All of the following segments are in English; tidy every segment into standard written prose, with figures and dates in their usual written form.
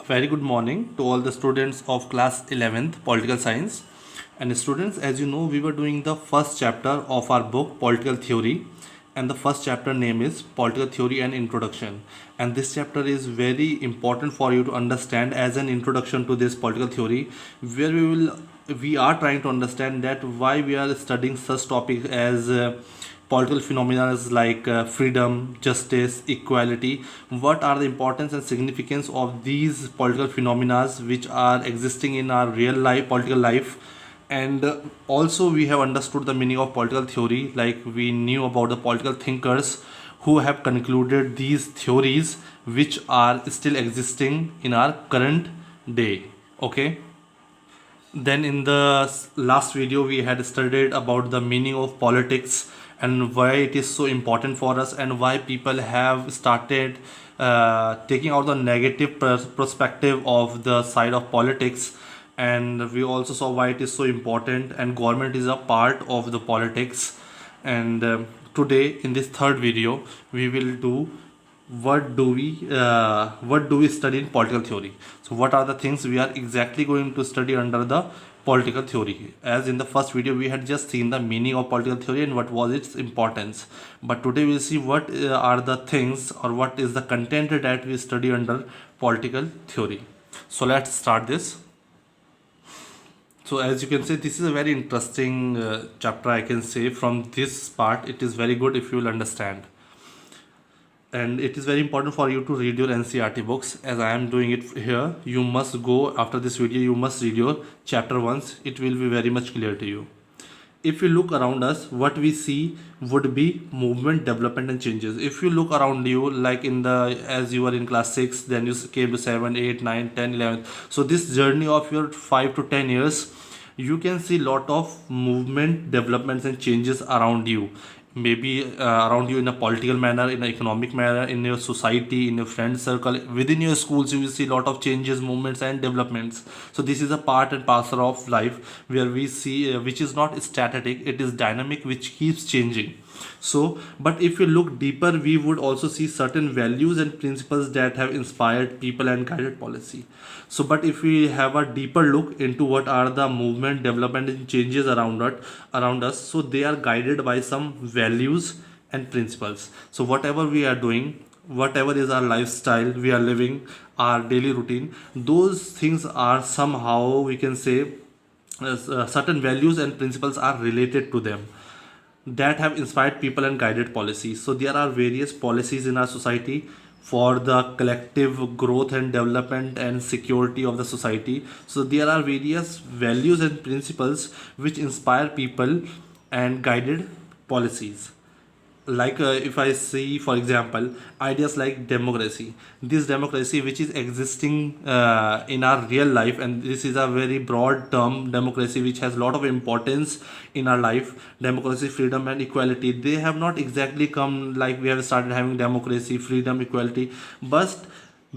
Very good morning to all the students of class 11th political science. And students, as you know, we were doing the first chapter of our book Political Theory, and the first chapter name is Political Theory and Introduction. And this chapter is very important for you to understand as an introduction to this political theory, where we are trying to understand that why we are studying such topic as political phenomena like freedom, justice, equality. What are the importance and significance of these political phenomena which are existing in our real life, political life? And also, we have understood the meaning of political theory, like we knew about the political thinkers who have concluded these theories which are still existing in our current day. Okay, then in the last video we had studied about the meaning of politics and why it is so important for us and why people have started taking out the negative perspective of the side of politics. And we also saw why it is so important and government is a part of the politics. And today in this third video we will do what do we study in political theory. So what are the things we are exactly going to study under the political theory? As in the first video we had just seen the meaning of political theory and what was its importance, but today we'll see what are the things or what is the content that we study under political theory. So let's start this. So as you can see, this is a very interesting chapter. I can say from this part it is very good if you will understand. And it is very important for you to read your NCERT books as I am doing it here. You must go after this video, you must read your chapter once. It will be very much clear to you. If you look around us, what we see would be movement, development and changes. If you look around you, like in the as you were in class 6, then you came to 7, 8, 9, 10, 11. So this journey of your 5 to 10 years, you can see lot of movement, developments and changes around you. Maybe around you in a political manner, in an economic manner, in your society, in your friend circle, within your schools, you will see a lot of changes, movements and developments. So this is a part and parcel of life where we see which is not static, it is dynamic, which keeps changing. So but if you look deeper, we would also see certain values and principles that have inspired people and guided policy. So but if we have a deeper look into what are the movement, development and changes around us, so they are guided by some values and principles. So whatever we are doing, whatever is our lifestyle we are living, our daily routine, those things are somehow, we can say, certain values and principles are related to them that have inspired people and guided policies. So there are various policies in our society for the collective growth and development and security of the society. So there are various values and principles which inspire people and guided policies. Like if I see, for example, ideas like democracy, this democracy which is existing in our real life, and this is a very broad term, democracy, which has a lot of importance in our life. Democracy, freedom and equality, they have not exactly come like we have started having democracy, freedom, equality, but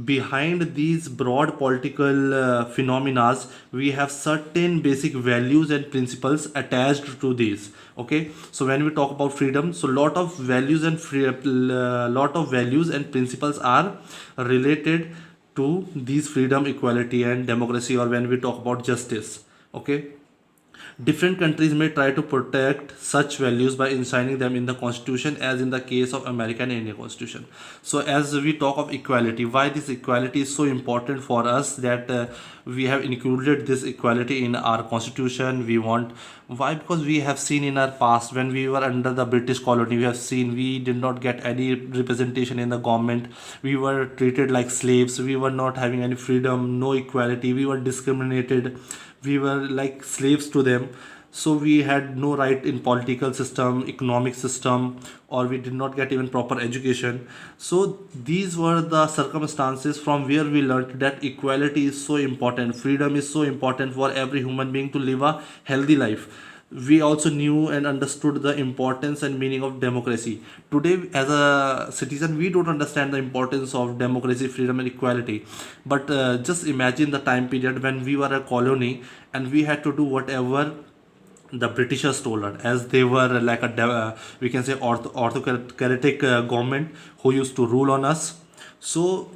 behind these broad political phenomena we have certain basic values and principles attached to these. Okay, so when we talk about freedom, so lot of values and lot of values and principles are related to these freedom, equality and democracy. Or when we talk about justice, okay, different countries may try to protect such values by enshrining them in the constitution, as in the case of American and Indian constitution. So as we talk of equality, why this equality is so important for us, that we have included this equality in our constitution. We want, why? Because we have seen in our past, when we were under the British colony, we have seen we did not get any representation in the government. We were treated like slaves, we were not having any freedom, no equality, we were discriminated, we were like slaves to them. So we had no right in political system, economic system, or we did not get even proper education. So these were the circumstances from where we learned that equality is so important, freedom is so important for every human being to live a healthy life. We also knew and understood the importance and meaning of democracy. Today as a citizen, we don't understand the importance of democracy, freedom and equality. But just imagine the time period when we were a colony and we had to do whatever the Britishers told us, as they were like we can say autocratic government who used to rule on us. So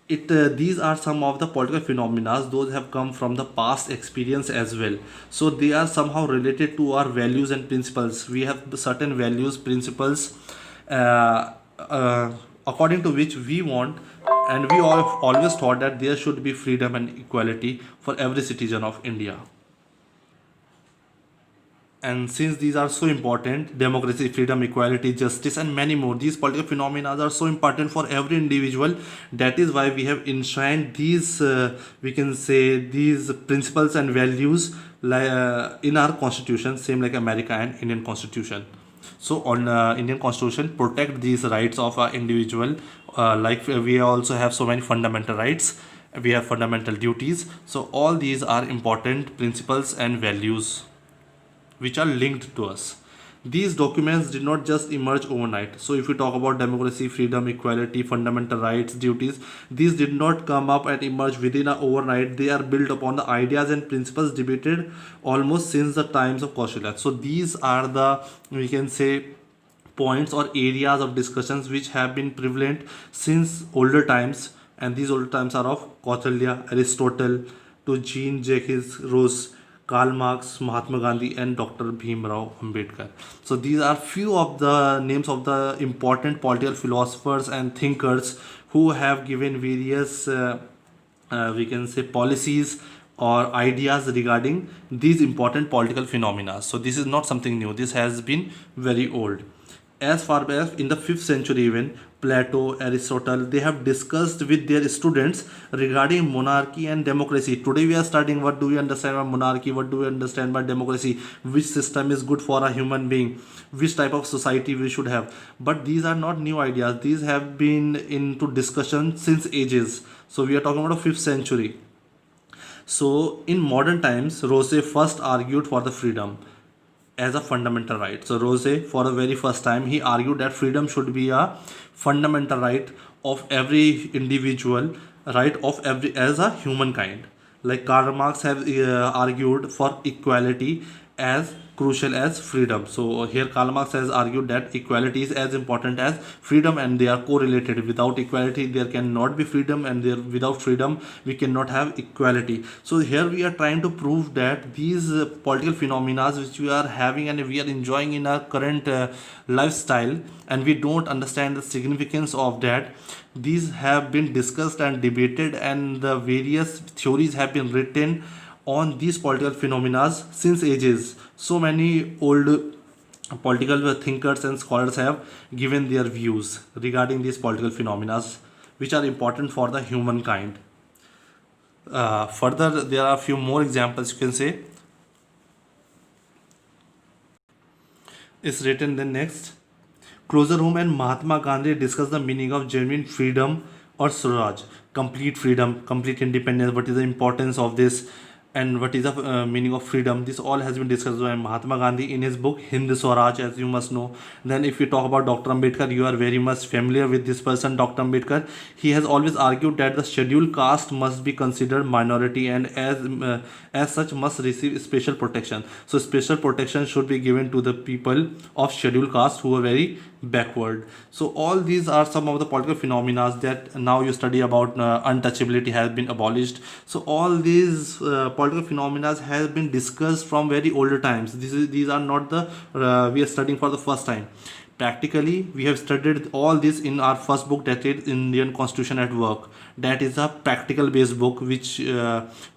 These are some of the political phenomena. Those have come from the past experience as well, so they are somehow related to our values and principles. We have certain values, principles, uh, uh, according to which we want, and we all have always thought that there should be freedom and equality for every citizen of India. And since these are so important, democracy, freedom, equality, justice, and many more, these political phenomena are so important for every individual. That is why we have enshrined these, we can say, these principles and values in our constitution, same like America and Indian constitution. So on Indian constitution protect these rights of our individual, like we also have so many fundamental rights, we have fundamental duties. So all these are important principles and values which are linked to us. These documents did not just emerge overnight. So, if we talk about democracy, freedom, equality, fundamental rights, duties, these did not come up and emerge within a overnight. They are built upon the ideas and principles debated almost since the times of Kaushilya. So, these are the, we can say, points or areas of discussions which have been prevalent since older times, and these older times are of Kautilya, Aristotle, to Jean-Jacques Rousseau, Karl Marx, Mahatma Gandhi, and Dr. Bhimrao Ambedkar. So these are few of the names of the important political philosophers and thinkers who have given various, we can say, policies or ideas regarding these important political phenomena. So this is not something new. This has been very old. As far as in the 5th century, even Plato, Aristotle, they have discussed with their students regarding monarchy and democracy. Today we are studying what do we understand by monarchy, what do we understand by democracy, which system is good for a human being, which type of society we should have. But these are not new ideas. These have been into discussion since ages. So we are talking about the 5th century. So in modern times, Rousseau first argued for the freedom as a fundamental right. So Rousseau, for the very first time, he argued that freedom should be a fundamental right of every individual, right of every as a humankind. Like Karl Marx have argued for equality as crucial as freedom. So here Karl Marx has argued that equality is as important as freedom, and they are correlated. Without equality there cannot be freedom, and there without freedom we cannot have equality. So here we are trying to prove that these political phenomena which we are having and we are enjoying in our current lifestyle, and we don't understand the significance of that, these have been discussed and debated, and the various theories have been written on these political phenomena since ages. So many old political thinkers and scholars have given their views regarding these political phenomena which are important for the humankind. Further, there are a few more examples you can say. Is written then next. Closer home and Mahatma Gandhi discuss the meaning of genuine freedom or Swaraj, complete freedom, complete independence. What is the importance of this, and what is the meaning of freedom? This all has been discussed by Mahatma Gandhi in his book Hind Swaraj, as you must know. Then, if you talk about Dr. Ambedkar, you are very much familiar with this person, Dr. Ambedkar. He has always argued that the scheduled caste must be considered minority, and as such must receive special protection. So special protection should be given to the people of scheduled caste who are very backward. So all these are some of the political phenomena that now you study about. Untouchability has been abolished. So all these political phenomena has been discussed from very older times. These are not the we are studying for the first time. Practically, we have studied all this in our first book, that is Indian Constitution at Work. That is a practical based book which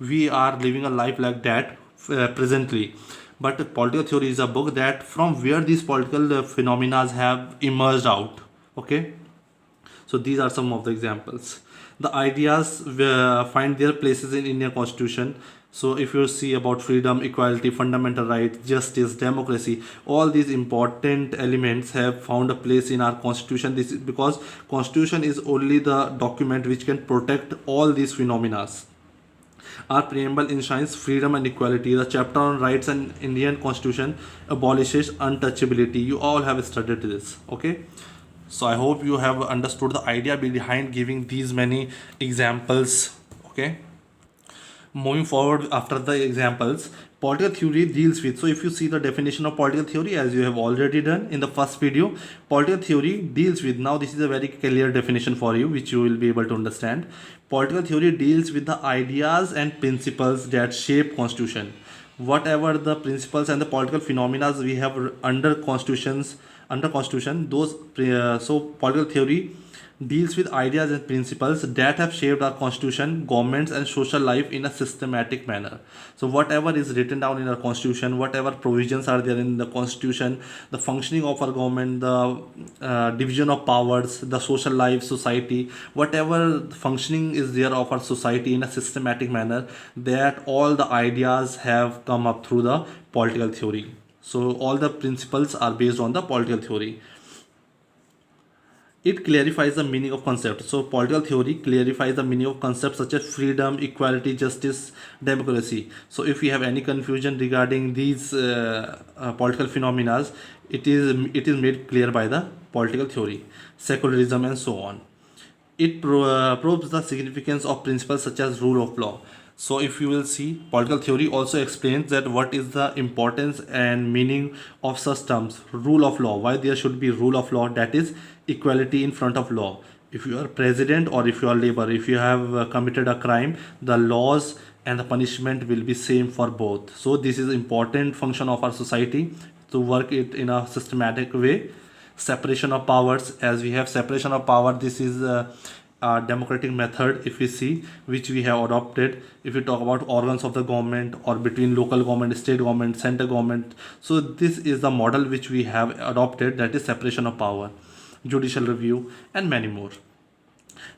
we are living a life like that presently. But political theory is a book that from where these political phenomena have emerged out. Okay, so these are some of the examples. The ideas find their places in Indian Constitution. So if you see about freedom, equality, fundamental rights, justice, democracy, all these important elements have found a place in our constitution. This is because constitution is only the document which can protect all these phenomena. Our preamble enshrines freedom and equality. The chapter on rights and Indian constitution abolishes untouchability. You all have studied this. Okay. So I hope you have understood the idea behind giving these many examples. Okay. Moving forward after the examples, political theory deals with, so if you see the definition of political theory as you have already done in the first video, political theory deals with, now this is a very clear definition for you which you will be able to understand. Political theory deals with the ideas and principles that shape constitution, whatever the principles and the political phenomena we have under constitution, those so political theory deals with ideas and principles that have shaped our constitution, governments and social life in a systematic manner. So whatever is written down in our constitution, whatever provisions are there in the constitution, the functioning of our government, the division of powers, the social life, society, whatever functioning is there of our society in a systematic manner, that all the ideas have come up through the political theory. So all the principles are based on the political theory. It clarifies the meaning of concepts. So political theory clarifies the meaning of concepts such as freedom, equality, justice, democracy. So if you have any confusion regarding these political phenomena, it is made clear by the political theory, secularism and so on. It probes the significance of principles such as rule of law. So if you will see, political theory also explains that what is the importance and meaning of such terms. Rule of law, why there should be rule of law, that is equality in front of law. If you are president or if you are labor, if you have committed a crime, the laws and the punishment will be same for both. So this is important function of our society, to work it in a systematic way. Separation of powers, as we have separation of power, this is a democratic method if we see, which we have adopted if we talk about organs of the government or between local government, state government, central government. So this is the model which we have adopted, that is separation of power, judicial review and many more.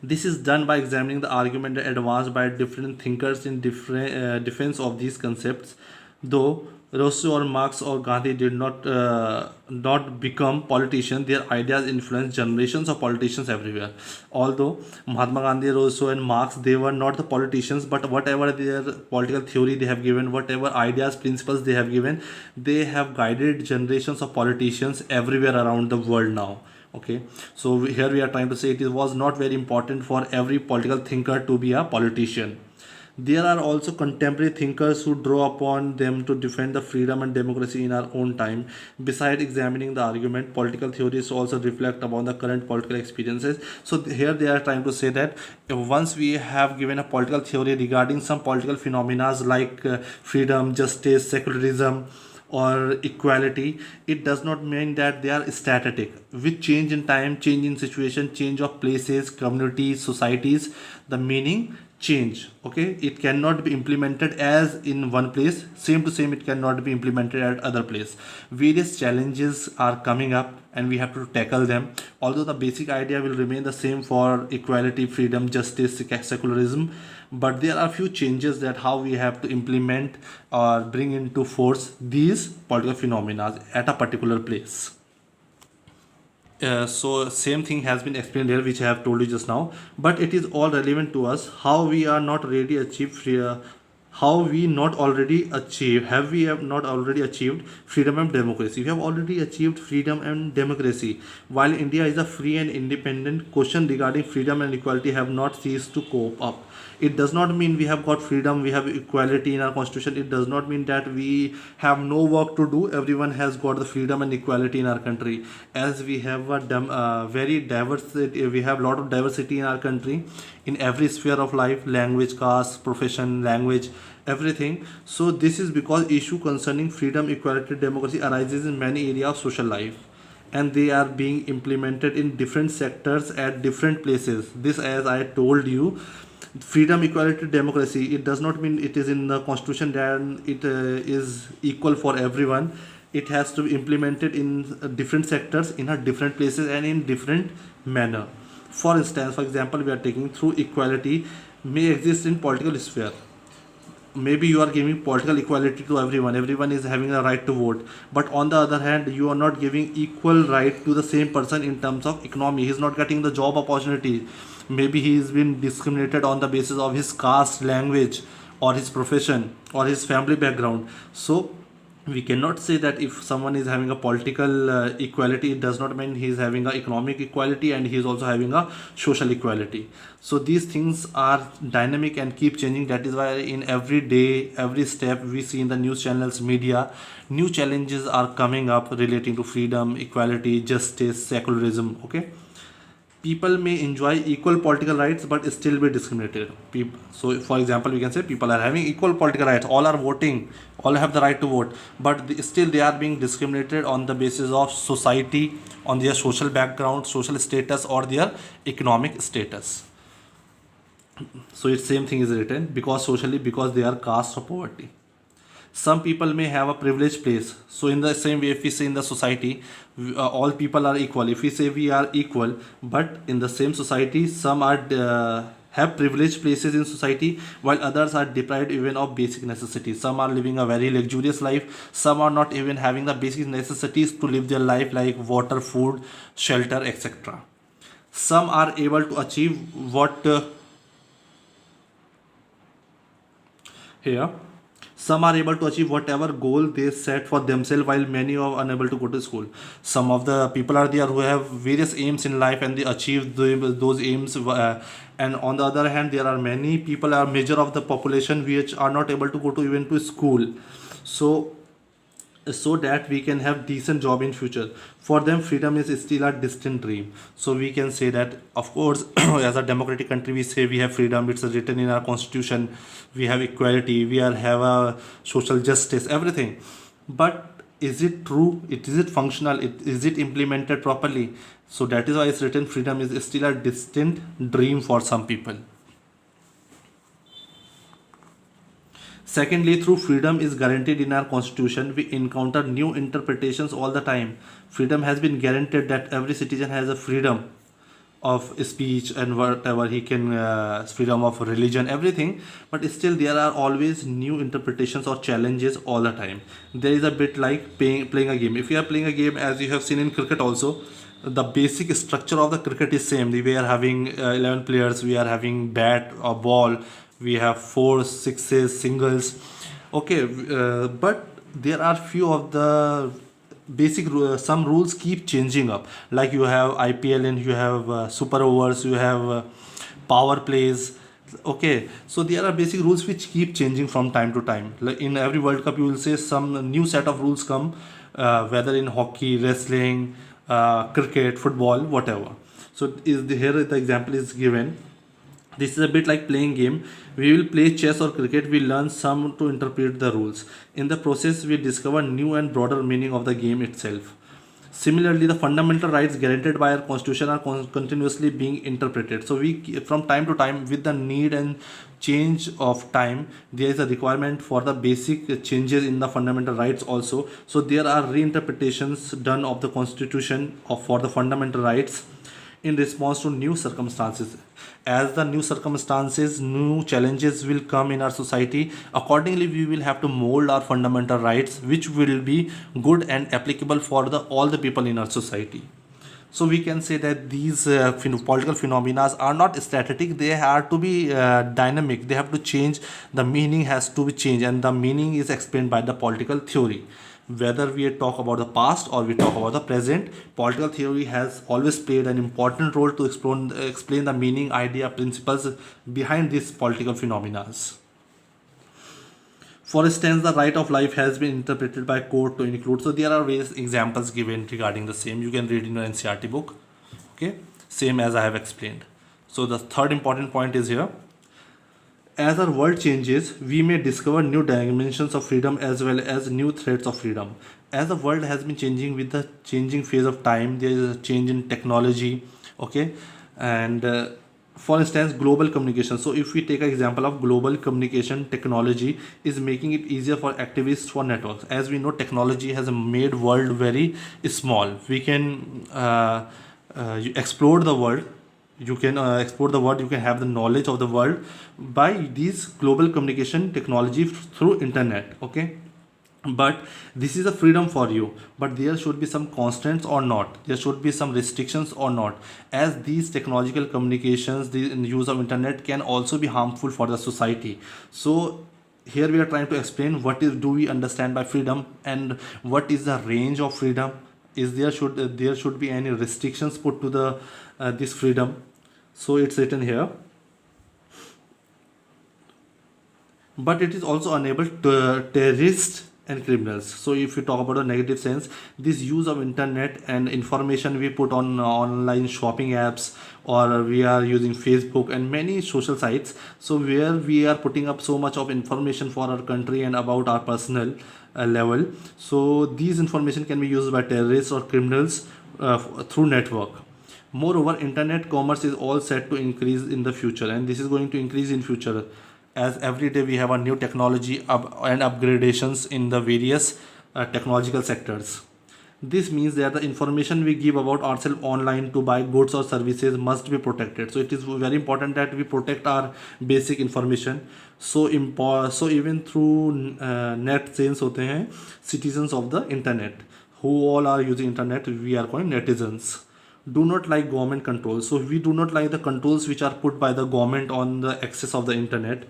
This is done by examining the argument advanced by different thinkers in different defense of these concepts. Though Rousseau or Marx or Gandhi did not become politicians, their ideas influenced generations of politicians everywhere. Although Mahatma Gandhi, Rousseau and Marx, they were not the politicians, but whatever their political theory they have given, whatever ideas, principles they have given, they have guided generations of politicians everywhere around the world now. Okay, so here we are trying to say it was not very important for every political thinker to be a politician. There are also contemporary thinkers who draw upon them to defend the freedom and democracy in our own time. Besides examining the argument, political theories also reflect upon the current political experiences. So here they are trying to say that once we have given a political theory regarding some political phenomena like freedom, justice, secularism, or equality, it does not mean that they are static. With change in time, change in situation, change of places, communities, societies, the meaning change. Okay, it cannot be implemented as in one place, same to same it cannot be implemented at other place. Various challenges are coming up and we have to tackle them, although the basic idea will remain the same for equality, freedom, justice, secularism, but there are few changes that how we have to implement or bring into force these political phenomena at a particular place. So same thing has been explained here which I have told you just now, but it is all relevant to us how we are not ready achieve free, how we not already achieve, have we have not already achieved freedom and democracy. We have already achieved freedom and democracy. While India is a free and independent, question regarding freedom and equality have not ceased to cope up. It does not mean we have got freedom, we have equality in our constitution. It does not mean that we have no work to do. Everyone has got the freedom and equality in our country, as we have a very diverse, we have a lot of diversity in our country in every sphere of life, language, caste, profession, language, everything. So this is because issue concerning freedom, equality, democracy arises in many areas of social life, and they are being implemented in different sectors at different places. This, as I told you, freedom, equality, democracy, it does not mean it is in the constitution then it is equal for everyone. It has to be implemented in different sectors, in a different places and in different manner. For instance, for example, we are taking through equality may exist in political sphere. Maybe you are giving political equality to everyone is having a right to vote, but on the other hand you are not giving equal right to the same person in terms of economy. He is not getting the job opportunity. Maybe he is being discriminated on the basis of his caste, language or his profession or his family background. So we cannot say that if someone is having a political equality, it does not mean he is having a economic equality and he is also having a social equality. So these things are dynamic and keep changing. That is why in every day, every step we see in the news channels, media, new challenges are coming up relating to freedom, equality, justice, secularism. Okay, people may enjoy equal political rights but still be discriminated. So for example, we can say people are having equal political rights, all are voting, all have the right to vote, but still they are being discriminated on the basis of society, on their social background, social status, or their economic status. So it's same thing is written, because socially, because they are caste or poverty. Some people may have a privileged place. So in the same way, if we say in the society, all people are equal, if we say we are equal, but in the same society, some are have privileged places in society, while others are deprived even of basic necessities. Some are living a very luxurious life, some are not even having the basic necessities to live their life, like water, food, shelter, etc. Some are able to achieve what here some are able to achieve whatever goal they set for themselves, while many are unable to go to school. Some of the people are there who have various aims in life and they achieve those aims, and on the other hand, there are many people, are major of the population, which are not able to go to even to school. So that we can have decent job in future, for them freedom is still a distant dream. So we can say that, of course, as a democratic country, we say we have freedom, it's written in our constitution, we have equality, have a social justice, everything. But is it true, is it functional, is it implemented properly? So that is why it's written freedom is still a distant dream for some people. Secondly, through freedom is guaranteed in our constitution, we encounter new interpretations all the time. Freedom has been guaranteed, that every citizen has a freedom of speech and whatever he can, freedom of religion, everything. But still, there are always new interpretations or challenges all the time. There is a bit like playing a game. If you are playing a game, as you have seen in cricket also, the basic structure of the cricket is same. We are having 11 players, we are having bat or ball, we have four sixes, singles. Okay, but there are few of the some rules keep changing up, like you have IPL and you have super overs, you have power plays. Okay, so there are basic rules which keep changing from time to time. Like in every World Cup, you will say some new set of rules come, whether in hockey, wrestling, cricket, football, whatever. So here the example is given. This is a bit like playing game. We will play chess or cricket, we learn some to interpret the rules. In the process, we discover new and broader meaning of the game itself. Similarly, the fundamental rights guaranteed by our constitution are continuously being interpreted. So we, from time to time, with the need and change of time, there is a requirement for the basic changes in the fundamental rights also. So there are reinterpretations done of the constitution for the fundamental rights in response to new circumstances. As the new circumstances, new challenges will come in our society, accordingly we will have to mold our fundamental rights, which will be good and applicable for all the people in our society. So we can say that these political phenomena are not static, they have to be dynamic, they have to change, the meaning has to be changed, and the meaning is explained by the political theory. Whether we talk about the past or we talk about the present, political theory has always played an important role to explain the meaning, idea, principles behind these political phenomena. For instance, the right of life has been interpreted by court to include. So there are various examples given regarding the same. You can read in your NCERT book. Okay, same as I have explained. So the third important point is here. As our world changes, we may discover new dimensions of freedom as well as new threats of freedom. As the world has been changing with the changing phase of time, there is a change in technology. Okay, and for instance, global communication. So if we take an example of global communication, technology is making it easier for activists for networks. As we know, technology has made world very small. We can explore the world, you can explore the world, you can have the knowledge of the world by these global communication technology through internet. Okay, but this is a freedom for you, but there should be some constraints or not, there should be some restrictions or not, as these technological communications, the use of internet can also be harmful for the society. So here we are trying to explain what is do we understand by freedom and what is the range of freedom. Is there should be any restrictions put to the this freedom. So it's written here, but it is also unable to terrorists and criminals. So if you talk about the negative sense, this use of internet and information we put on online shopping apps, or we are using Facebook and many social sites, so where we are putting up so much of information for our country and about our personal level. So these information can be used by terrorists or criminals through network. Moreover, internet commerce is all set to increase in the future, and this is going to increase in future as every day we have a new technology and upgradations in the various technological sectors. This means that the information we give about ourselves online to buy goods or services must be protected. So it is very important that we protect our basic information. So even through net sense होते हैं citizens of the internet, who all are using internet, we are called netizens. Do not like government controls. So we do not like the controls which are put by the government on the access of the internet.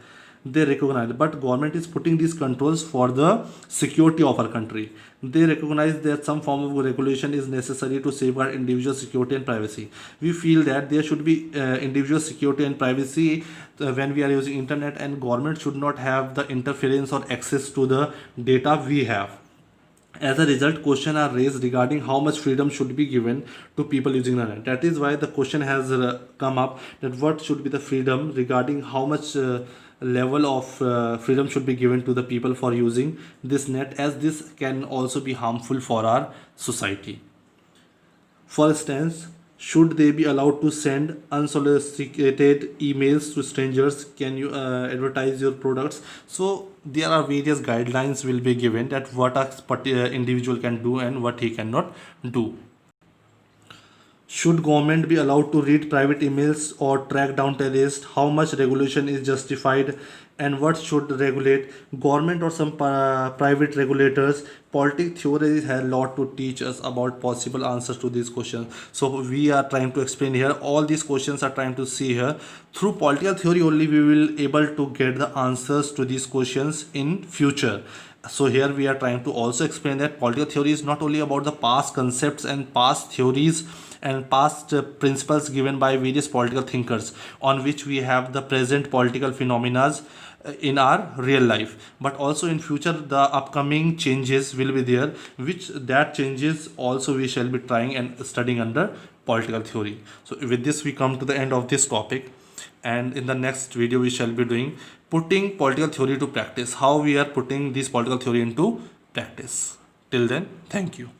They recognize, but government is putting these controls for the security of our country. They recognize that some form of regulation is necessary to safeguard individual security and privacy. We feel that there should be individual security and privacy when we are using internet, and government should not have the interference or access to the data we have. As a result, questions are raised regarding how much freedom should be given to people using the net. That is why the question has come up, that what should be the freedom regarding how much level of freedom should be given to the people for using this net, as this can also be harmful for our society. For instance, should they be allowed to send unsolicited emails to strangers? Can you advertise your products? So there are various guidelines will be given that what a individual can do and what he cannot do. Should government be allowed to read private emails or track down terrorists? How much regulation is justified, and what should regulate? Government or some private regulators? Politics theory has a lot to teach us about possible answers to these questions. So we are trying to explain here. All these questions are trying to see here. Through political theory only we will able to get the answers to these questions in future. So here we are trying to also explain that political theory is not only about the past concepts and past theories and past principles given by various political thinkers on which we have the present political phenomena in our real life, but also in future the upcoming changes will be there, which that changes also we shall be trying and studying under political theory. So with this we come to the end of this topic, and in the next video we shall be doing putting political theory to practice, how we are putting this political theory into practice. Till then, thank you.